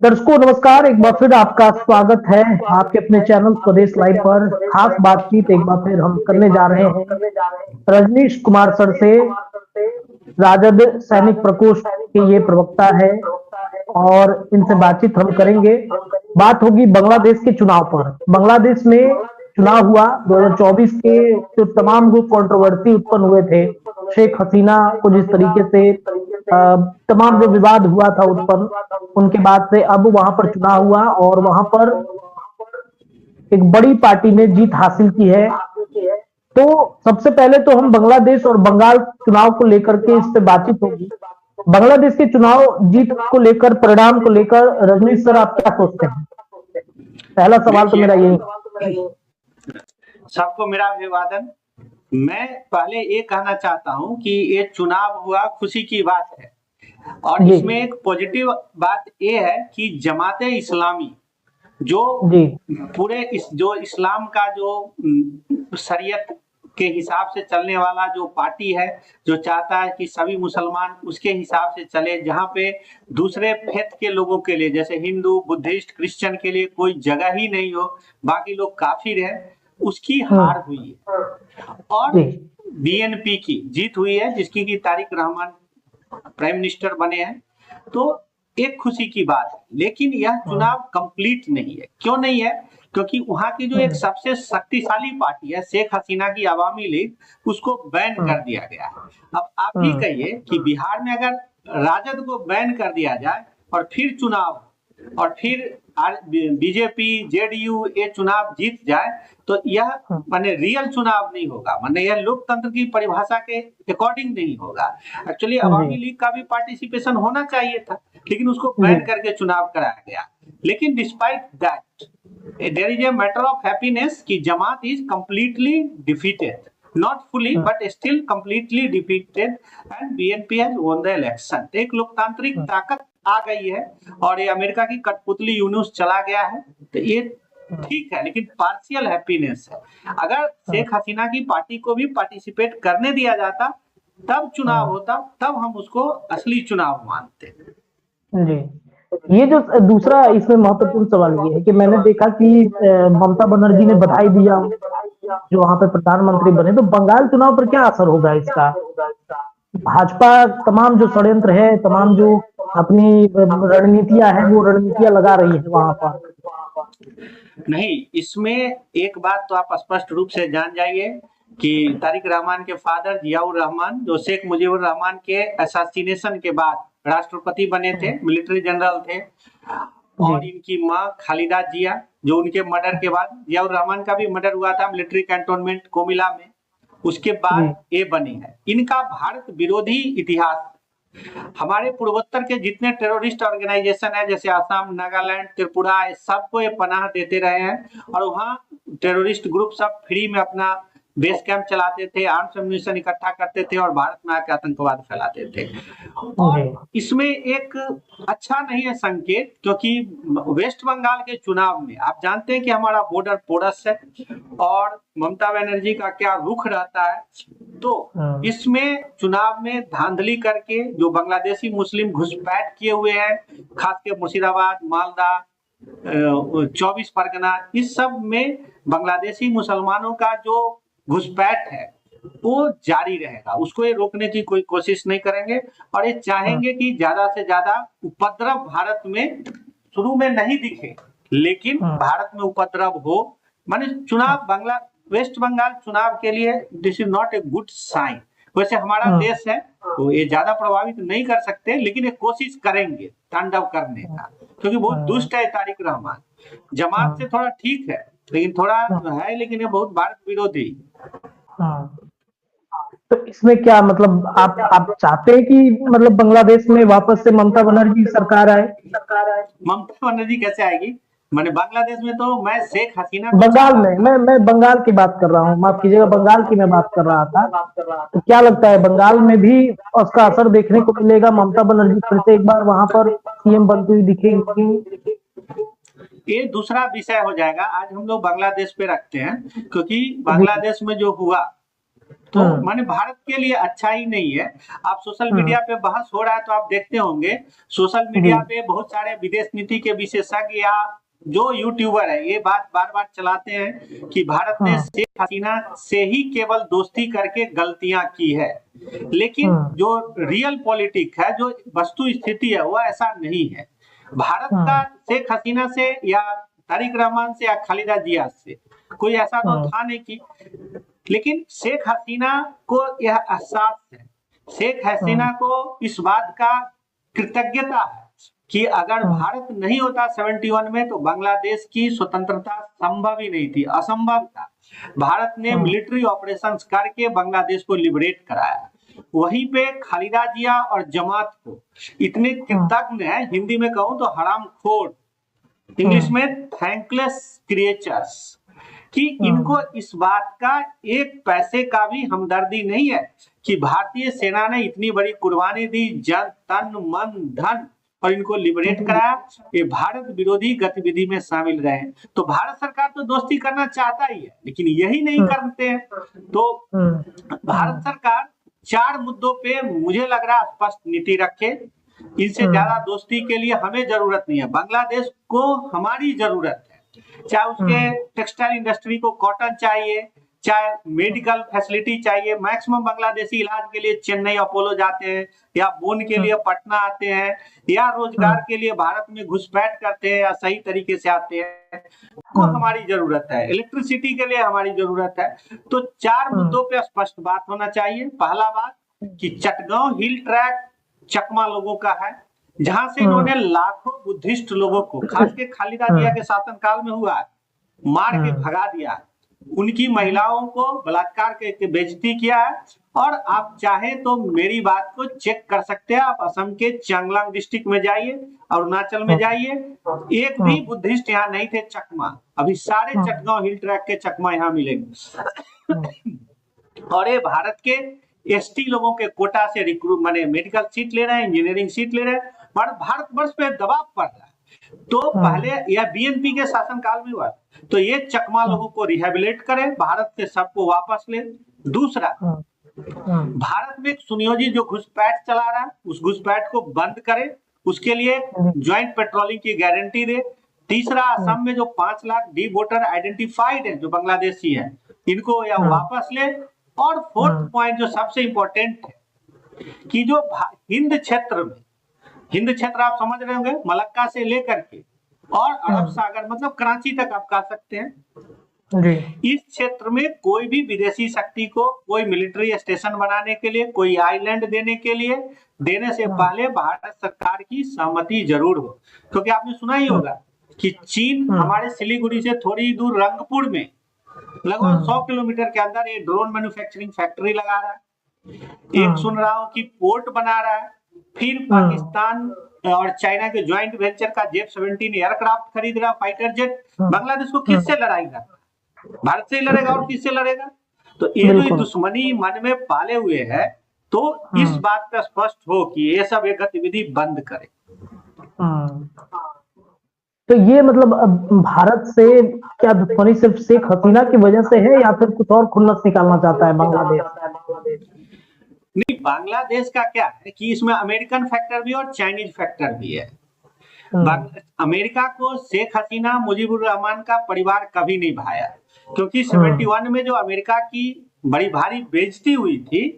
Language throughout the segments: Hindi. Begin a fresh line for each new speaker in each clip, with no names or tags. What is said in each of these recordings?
दर्शकों नमस्कार, एक बार फिर आपका स्वागत है आपके अपने चैनल स्वदेश लाइव पर। खास बातचीत एक बार फिर हम करने जा रहे हैं रजनीश कुमार सर से। राजद सैनिक प्रकोष्ठ के ये प्रवक्ता है और इनसे बातचीत हम करेंगे। बात होगी बांग्लादेश के चुनाव पर। बांग्लादेश में चुनाव हुआ 2024 के, जो तमाम जो कंट्रोवर्सी उत्पन्न हुए थे, शेख हसीना को जिस तरीके से तमाम जो विवाद हुआ था उत्पन्न, उनके बाद से अब वहां पर चुनाव हुआ और वहां पर एक बड़ी पार्टी ने जीत हासिल की है। तो सबसे पहले तो हम बांग्लादेश और बंगाल चुनाव को लेकर के इस पे बातचीत होगी। बांग्लादेश के चुनाव जीत को लेकर, परिणाम को लेकर रजनीश सर आप क्या सोचते हैं? पहला सवाल तो मेरा यही।
सबको मेरा अभिवादन। मैं पहले ये कहना चाहता हूं कि ये चुनाव हुआ खुशी की बात है और इसमें एक पॉजिटिव बात ये है कि जमाते इस्लामी जो पूरे जो इस्लाम का जो शरीयत के हिसाब से चलने वाला जो पार्टी है, जो चाहता है कि सभी मुसलमान उसके हिसाब से चले, जहाँ पे दूसरे फेथ के लोगों के लिए जैसे हिंदू, बुद्धिस्ट, क्रिश्चियन के लिए कोई जगह ही नहीं हो, बाकी लोग काफिर है, उसकी हार हुई है और बीएनपी की जीत हुई है, जिसकी की तारिक रहमान प्राइम मिनिस्टर बने हैं। तो एक खुशी की बात है, लेकिन यह चुनाव कंप्लीट नहीं है। क्यों नहीं है? क्योंकि वहां की जो एक सबसे शक्तिशाली पार्टी है शेख हसीना की आवामी लीग, उसको बैन कर दिया गया है। अब आप ही कहिए कि बिहार में अगर राजद को बैन कर दिया जाए और फिर चुनाव और फिर बीजेपी जेडीयू ये चुनाव जीत जाए तो यह माने रियल चुनाव नहीं होगा, माने यह लोकतंत्र की परिभाषा के अकॉर्डिंग नहीं होगा। एक्चुअली आवामी लीग का भी पार्टिसिपेशन होना चाहिए था, लेकिन उसको बैन करके चुनाव कराया गया। लेकिन despite that there is a matter of happiness कि जमात is completely defeated, not fully but still completely defeated and BNP has won the election। एक लोकतांत्रिक ताकत आ गई है और ये अमेरिका की कठपुतली यूनुस चला गया है, तो ये ठीक है, लेकिन पार्शियल हैप्पीनेस है। अगर शेख हसीना की पार्टी को भी पार्टिसिपेट करने दिया जाता तब चुनाव होता, तब हम उसको असली चुनाव मानते।
जी, ये जो दूसरा इसमें महत्वपूर्ण सवाल ये है कि मैंने देखा कि ममता बनर्जी ने बधाई दिया जो वहां पे प्रधानमंत्री बने, तो बंगाल चुनाव पर क्या असर होगा इसका? भाजपा तमाम जो षड्यंत्र है, तमाम जो अपनी रणनीतियां हैं, वो रणनीतियां लगा रही है वहां पर।
नहीं, इसमें एक बात तो आप स्पष्ट रूप से जान जाइए कि तारिक रहमान के फादर जियाउर रहमान, जो शेख मुजीबुर रहमान के असैसिनेशन के बाद राष्ट्रपति बने थे, मिलिट्री जनरल थे, और इनकी मां खालिदा जिया, जो उनके मर्डर के बाद, जियाउर रहमान का भी मर्डर हुआ था मिलिट्री कैंटोनमेंट कोमिला में, उसके बाद ये बनी है। इनका भारत विरोधी इतिहास, हमारे पूर्वोत्तर के जितने टेररिस्ट ऑर्गेनाइजेशन है जैसे आसाम, नागालैंड, त्रिपुरा, सबको ये पनाह देते रहे हैं और वहाँ टेररिस्ट ग्रुप सब फ्री में अपना बेस कैंप चलाते थे, आर्म्स एम्यूनिशन इकट्ठा करते थे और भारत में आकर आतंकवाद फैलाते थे। और इसमें एक अच्छा नहीं है संकेत, क्योंकि वेस्ट बंगाल के चुनाव में आप जानते हैं कि हमारा बॉर्डर पोरस है और ममता बनर्जी का क्या रुख रहता है। तो इसमें चुनाव में धांधली करके जो बांग्लादेशी मुस्लिम घुसपैठ किए हुए हैं, खास के मुर्शिदाबाद, मालदा, 24 परगना, इस सब में बांग्लादेशी मुसलमानों का जो घुसपैठ है वो जारी रहेगा, उसको ये रोकने की कोई कोशिश नहीं करेंगे और ये चाहेंगे कि ज्यादा से ज्यादा उपद्रव भारत में शुरू में नहीं दिखे, लेकिन भारत में उपद्रव हो। माने चुनाव वेस्ट बंगाल चुनाव के लिए this is not a good sign. वैसे हमारा देश है तो ये ज्यादा प्रभावित नहीं कर सकते, लेकिन ये कोशिश करेंगे तांडव करने का, क्योंकि बहुत दुष्ट है तारिक रहमान। जमात से थोड़ा ठीक है, लेकिन थोड़ा है, लेकिन ये बहुत भारत विरोधी।
तो इसमें क्या मतलब आप चाहते हैं कि मतलब बांग्लादेश में वापस से ममता बनर्जी सरकार आए?
ममता बनर्जी कैसे आएगी? मैंने बांग्लादेश में तो मैं शेख हसीना,
बंगाल में मैं बंगाल की बात कर रहा हूँ, माफ कीजिएगा, बंगाल की मैं बात कर रहा था। तो क्या लगता है बंगाल में भी उसका असर देखने को मिलेगा? ममता बनर्जी फिर से एक बार वहां पर सीएम बनती हुई दिखेगी?
ये दूसरा विषय हो जाएगा। आज हम लोग बांग्लादेश पे रखते हैं, क्योंकि बांग्लादेश में जो हुआ तो माने भारत के लिए अच्छा ही नहीं है। आप सोशल मीडिया पे बहस हो रहा है तो आप देखते होंगे सोशल मीडिया पे बहुत सारे विदेश नीति के विशेषज्ञ या जो यूट्यूबर है ये बात बार बार चलाते हैं कि भारत ने शेख हसीना से ही केवल दोस्ती करके गलतियां की है, लेकिन जो रियल पॉलिटिक है, जो वस्तु स्थिति है, वो ऐसा नहीं है। भारत का शेख हसीना से या तारिक रहमान से या खालिदा जिया से कोई ऐसा तो था नहीं कि, लेकिन शेख हसीना को यह एहसास है, शेख हसीना को इस बात का कृतज्ञता है कि अगर भारत नहीं होता 71 में तो बांग्लादेश की स्वतंत्रता संभव ही नहीं थी, असंभव था। भारत ने मिलिट्री ऑपरेशंस करके बांग्लादेश को लिबरेट कराया। वहीं पे खालिदा जिया और जमात को इतने कृतज्ञ है, हिंदी में कहूं तो हरामखोर, इंग्लिश में थैंकलेस क्रिएचर्स, कि इनको इस बात का एक पैसे का भी हमदर्दी नहीं है कि भारतीय सेना ने इतनी बड़ी कुर्बानी दी, जन तन मन धन, और इनको लिबरेट कराया। ये भारत विरोधी गतिविधि में शामिल रहे। तो भारत सरकार तो दोस्ती करना चाहता ही है, लेकिन यही नहीं करते हैं। तो भारत सरकार 4 मुद्दों पे मुझे लग रहा है स्पष्ट नीति रखे। इनसे ज्यादा दोस्ती के लिए हमें जरूरत नहीं है, बांग्लादेश को हमारी जरूरत है। चाहे उसके टेक्सटाइल इंडस्ट्री को कॉटन चाहिए, चाहे मेडिकल फैसिलिटी चाहिए। मैक्सिमम बांग्लादेशी इलाज के लिए चेन्नई अपोलो जाते हैं, या बोन के लिए पटना आते हैं, या रोजगार के लिए भारत में घुसपैठ करते हैं, या सही तरीके से आते हैं। को हमारी जरूरत है, इलेक्ट्रिसिटी के लिए हमारी जरूरत है। तो 4 मुद्दों पे स्पष्ट बात होना चाहिए। पहला बात कि चटगांव हिल ट्रैक चकमा लोगों का है, जहां से इन्होंने लाखों बुद्धिस्ट लोगों को, खास के खालिदा जिया के शासनकाल में हुआ है, मार के भगा दिया। उनकी महिलाओं को बलात्कार के बेइज्जती किया है। और आप चाहे तो मेरी बात को चेक कर सकते हैं, आप असम के चांगलांग डिस्ट्रिक्ट में जाइए, अरुणाचल में जाइए, एक भी बुद्धिस्ट यहाँ नहीं थे चकमा। अभी सारे चटगांव हिल ट्रैक के चकमा यहाँ मिलेंगे। और ये भारत के एसटी लोगों के कोटा से रिक्रूट माने मेडिकल सीट ले रहे हैं, इंजीनियरिंग सीट ले रहे हैं, पर भारतवर्ष पे दबाव पड़ रहा है। तो पहले यह बीएनपी के शासनकाल में हुआ, तो ये चकमा लोगों को रिहेबिलिट करे, भारत से सबको वापस ले। दूसरा, भारत में एक सुनियोजित जो घुसपैठ चला रहा है, उस घुसपैठ को बंद करे, उसके लिए ज्वाइंट पेट्रोलिंग की गारंटी दे। तीसरा, असम में जो 5 लाख डी वोटर आइडेंटिफाइड है जो बांग्लादेशी है, इनको या वापस ले। और फोर्थ पॉइंट जो सबसे इंपॉर्टेंट है कि जो हिंद क्षेत्र में, हिंद क्षेत्र आप समझ रहे होंगे, मलक्का से लेकर के और अरब सागर मतलब कराची तक आप कह सकते हैं, इस क्षेत्र में कोई भी विदेशी शक्ति को कोई मिलिट्री स्टेशन बनाने के लिए, कोई आइलैंड देने के लिए, देने से पहले भारत सरकार की सहमति जरूर हो। क्योंकि आपने सुना ही होगा कि चीन हमारे सिलीगुड़ी से थोड़ी दूर रंगपुर में लगभग 100 किलोमीटर के अंदर ये ड्रोन मैन्युफैक्चरिंग फैक्ट्री लगा रहा है, एक सुन रहा हूं कि पोर्ट बना रहा है। फिर पाकिस्तान और चाइना के ज्वाइंट वेंचर का जेफ-17 एयरक्राफ्ट खरीद रहा, फाइटर जेट। बांग्लादेश को किससे लड़ाई लड़ेगा? भारत से ही लड़ेगा, और किससे लड़ेगा? तो ये जो दुश्मनी मन में पाले हुए है, तो इस बात पर स्पष्ट हो कि ये सब एक गतिविधि बंद करे।
तो ये मतलब भारत से क्या दुश्मनी सिर्फ शेख हसीना की वजह से है, या फिर कुछ और खुन्नस निकालना चाहता है बांग्लादेश?
नहीं, बांग्लादेश का क्या है कि इसमें अमेरिकन फैक्टर भी और चाइनीज फैक्टर भी है। अमेरिका को शेख हसीना, मुजीबुर रहमान का परिवार कभी नहीं भाया, क्योंकि 71 में जो अमेरिका की बड़ी भारी बेइज्जती हुई थी,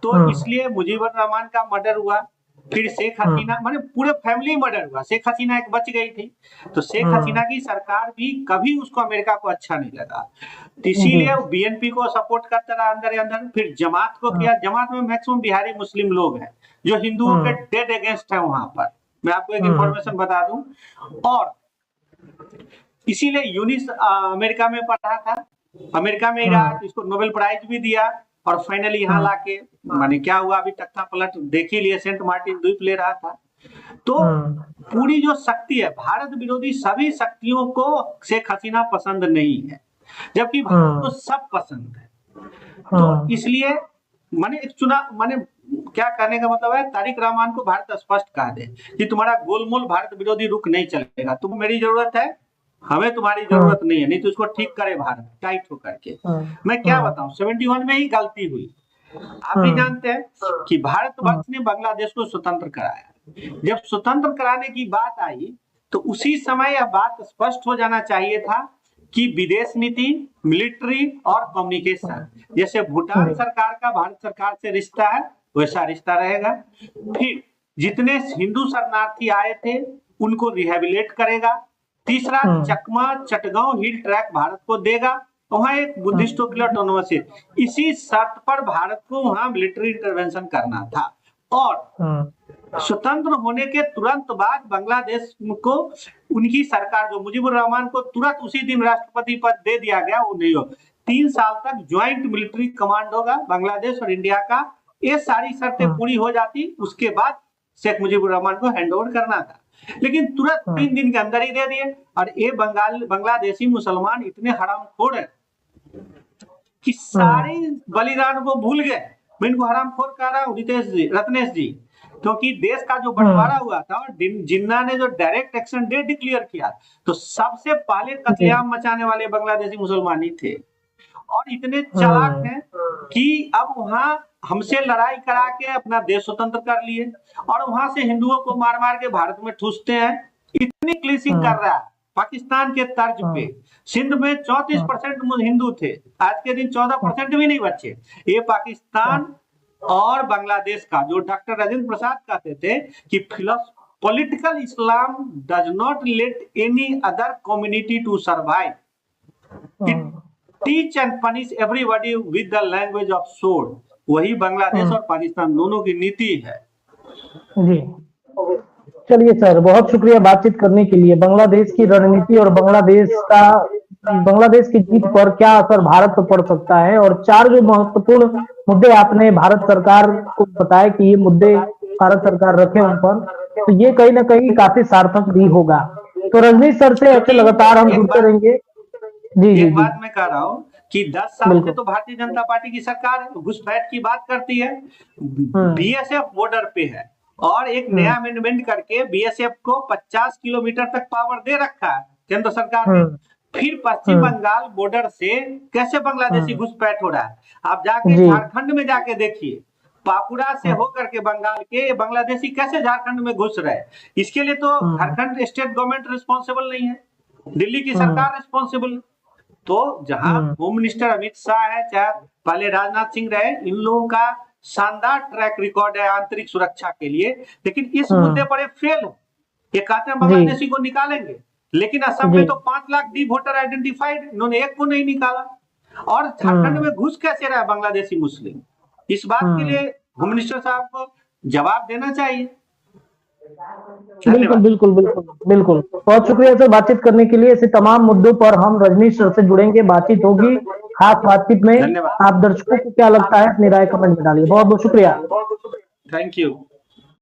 तो इसलिए मुजीबुर रहमान का मर्डर हुआ, फिर शेख हसीना माने पूरे फैमिली मर्डर हुआ, शेख हसीना एक बच गई थी। तो शेख हसीना की सरकार भी कभी उसको अमेरिका को अच्छा नहीं लगा, तो इसीलिए बीएनपी को सपोर्ट करता रहा अंदर अंदर। फिर जमात को किया, जमात में मैक्सिमम बिहारी मुस्लिम लोग हैं जो हिंदुओं के डेड अगेंस्ट है वहां पर। मैं आपको एक इंफॉर्मेशन बता दूं, और इसीलिए यूनिस अमेरिका में पढ़ा था, अमेरिका में ही रहा, इसको नोबेल प्राइज भी दिया, और फाइनली यहाँ लाके माने क्या हुआ, अभी तख्ता पलट देख ही लिए, सेंट मार्टिन द्वीप ले रहा था। तो पूरी जो शक्ति है, भारत विरोधी सभी शक्तियों को शेख हसीना पसंद नहीं है, जबकि भारत को सब पसंद है। तो इसलिए माने एक चुनाव माने क्या करने का मतलब है, तारिक रहमान को भारत स्पष्ट कह दे कि तुम्हारा गोलमोल भारत विरोधी रुख नहीं चलेगा, तुम मेरी जरूरत है हमें तुम्हारी जरूरत नहीं है, नहीं तो उसको ठीक करे भारत टाइट होकर के। मैं क्या बताऊं, 71 में ही गलती हुई। आप भी जानते हैं कि भारतवर्ष ने बांग्लादेश को स्वतंत्र कराया। जब स्वतंत्र कराने की बात आई तो उसी समय यह बात स्पष्ट हो जाना चाहिए था कि विदेश नीति, मिलिट्री और कम्युनिकेशन, जैसे भूटान सरकार का भारत सरकार से रिश्ता है वैसा रिश्ता रहेगा। फिर जितने हिंदू शरणार्थी आए थे उनको रिहेबिलिट करेगा। तीसरा, चकमा चटगांव हिल ट्रैक भारत को देगा, वहां एक बुद्धिस्टों के लिए ऑटोनोमस है। इसी शर्त पर भारत को वहां मिलिट्री इंटरवेंशन करना था। और स्वतंत्र होने के तुरंत बाद बांग्लादेश को उनकी सरकार जो मुजीबुर रहमान को तुरंत उसी दिन राष्ट्रपति पद दे दिया गया, वो नहीं हो। 3 साल तक ज्वाइंट मिलिट्री कमांड होगा बांग्लादेश और इंडिया का। ये सारी शर्तें पूरी हो जाती, उसके बाद शेख मुजीबुर रहमान को हैंड ओवर करना था, लेकिन तुरंत 3 दिन के अंदर ही दे दिए। और ये बांग्लादेशी मुसलमान इतने हरामखोर है कि सारे बलिदान को भूल गए। मैं इनको हरामखोर कह रहा हूँ रत्नेश जी, क्योंकि देश का जो बंटवारा हुआ था और जिन्ना ने जो डायरेक्ट एक्शन डे डिक्लेयर किया, तो सबसे पहले कत्लेआम मचाने वाले बांग्लादेशी मुसलमान ही थे। और इतने चालाक हैं कि अब वहां हमसे लड़ाई करा के अपना देश स्वतंत्र कर लिए और वहां से हिंदुओं को मार मार के भारत में ठूसते हैं। इतनी क्लीसिंग कर रहा है पाकिस्तान के तर्ज पे। सिंध में 34% हिंदू थे, आज के दिन 14% भी नहीं बचे। ये पाकिस्तान और बांग्लादेश का, जो डॉक्टर राजेंद्र प्रसाद कहते थे कि political Islam does not let any other community to survive, it teach and punish everybody with the language of sword. वही बांग्लादेश और पाकिस्तान दोनों की नीति है।
जी चलिए सर, बहुत शुक्रिया बातचीत करने के लिए। बांग्लादेश की रणनीति और बांग्लादेश की जीत पर क्या असर भारत पर पड़ सकता है, और 4 जो महत्वपूर्ण मुद्दे आपने भारत सरकार को बताया कि ये मुद्दे भारत सरकार रखे उन पर, तो ये कहीं ना कहीं काफी सार्थक भी होगा। तो रजनीश सर से ऐसे लगातार हम जुड़ते रहेंगे। जी जी,
बात मैं कह रहा हूँ कि 10 साल से तो भारतीय जनता पार्टी की सरकार है, घुसपैठ की बात करती है। बीएसएफ बॉर्डर पे है और एक नया अमेंडमेंट करके बीएसएफ को 50 किलोमीटर तक पावर दे रखा है केंद्र सरकार ने। फिर पश्चिम बंगाल बॉर्डर से कैसे बांग्लादेशी घुसपैठ हो रहा है, आप जाके झारखंड में जाके देखिए, पाकुड़ा से होकर के बंगाल के बांग्लादेशी कैसे झारखंड में घुस रहे हैं। इसके लिए तो झारखंड स्टेट गवर्नमेंट रिस्पॉन्सिबल नहीं है, दिल्ली की सरकार रिस्पॉन्सिबल है। तो जहां होम मिनिस्टर अमित शाह है, चाहे पहले राजनाथ सिंह रहे, इन लोगों का शानदार ट्रैक रिकॉर्ड है आंतरिक सुरक्षा के लिए, लेकिन इस मुद्दे पर फेल है। ये कहते हैं बांग्लादेशी को निकालेंगे, लेकिन असम में तो 5 लाख डी वोटर आइडेंटिफाइड, इन्होंने एक को नहीं निकाला। और झारखंड में घुस कैसे रहा बांग्लादेशी मुस्लिम, इस बात के लिए होम मिनिस्टर साहब को जवाब देना चाहिए।
बिल्कुल बिल्कुल बिल्कुल बिल्कुल, बहुत शुक्रिया सर बातचीत करने के लिए। ऐसे तमाम मुद्दों पर हम रजनीश सर से जुड़ेंगे, बातचीत होगी। खास बातचीत में आप दर्शकों को क्या लगता है अपनी राय कमेंट में डालिए। बहुत बहुत शुक्रिया।
Thank you.